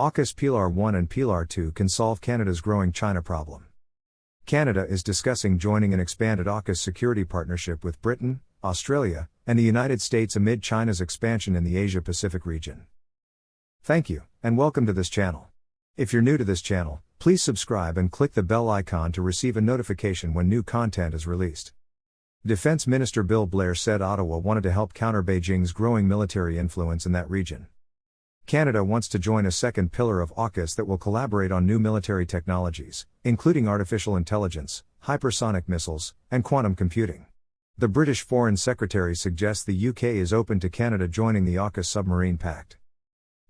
Aukus Pilar 1 and Pilar 2 can solve Canada's growing China problem. Canada is discussing joining an expanded Aukus security partnership with Britain, Australia, and the United States amid China's expansion in the Asia-Pacific region. Thank you, and welcome to this channel. If you're new to this channel, please subscribe and click the bell icon to receive a notification when new content is released. Defense Minister Bill Blair said Ottawa wanted to help counter Beijing's growing military influence in that region. Canada wants to join a second pillar of AUKUS that will collaborate on new military technologies, including artificial intelligence, hypersonic missiles, and quantum computing. The British Foreign Secretary suggests the UK is open to Canada joining the AUKUS submarine pact.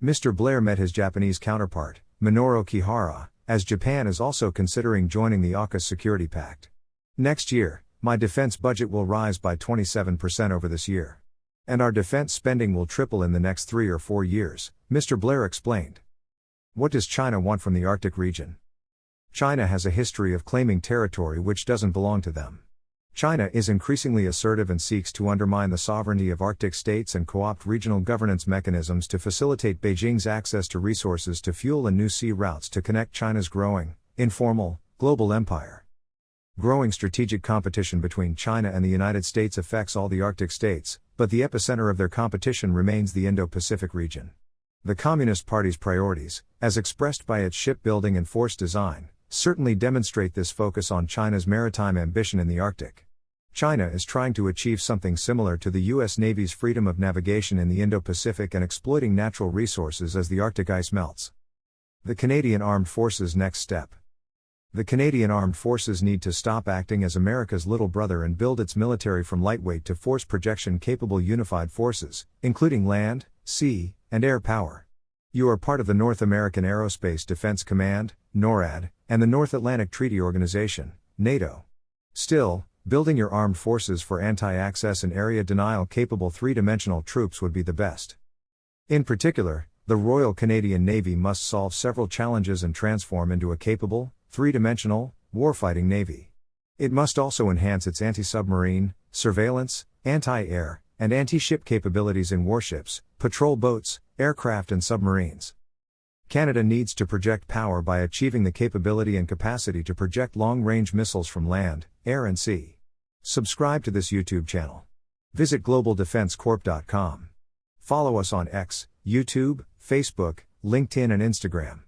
Mr. Blair met his Japanese counterpart, Minoru Kihara, as Japan is also considering joining the AUKUS security pact. Next year, my defense budget will rise by 27% over this year. And our defense spending will triple in the next 3 or 4 years, Mr. Blair explained. What does China want from the Arctic region? China has a history of claiming territory which doesn't belong to them. China is increasingly assertive and seeks to undermine the sovereignty of Arctic states and co-opt regional governance mechanisms to facilitate Beijing's access to resources to fuel and new sea routes to connect China's growing, informal, global empire. Growing strategic competition between China and the United States affects all the Arctic states, but the epicenter of their competition remains the Indo-Pacific region. The Communist Party's priorities, as expressed by its shipbuilding and force design, certainly demonstrate this focus on China's maritime ambition in the Arctic. China is trying to achieve something similar to the U.S. Navy's freedom of navigation in the Indo-Pacific and exploiting natural resources as the Arctic ice melts. The Canadian Armed Forces' next step. The Canadian Armed Forces need to stop acting as America's little brother and build its military from lightweight to force projection capable unified forces, including land, sea, and air power. You are part of the North American Aerospace Defense Command, NORAD, and the North Atlantic Treaty Organization, NATO. Still, building your armed forces for anti-access and area denial capable three-dimensional troops would be the best. In particular, the Royal Canadian Navy must solve several challenges and transform into a capable, three-dimensional, warfighting navy. It must also enhance its anti-submarine, surveillance, anti-air, and anti-ship capabilities in warships, patrol boats, aircraft and submarines. Canada needs to project power by achieving the capability and capacity to project long-range missiles from land, air and sea. Subscribe to this YouTube channel. Visit globaldefensecorp.com. Follow us on X, YouTube, Facebook, LinkedIn and Instagram.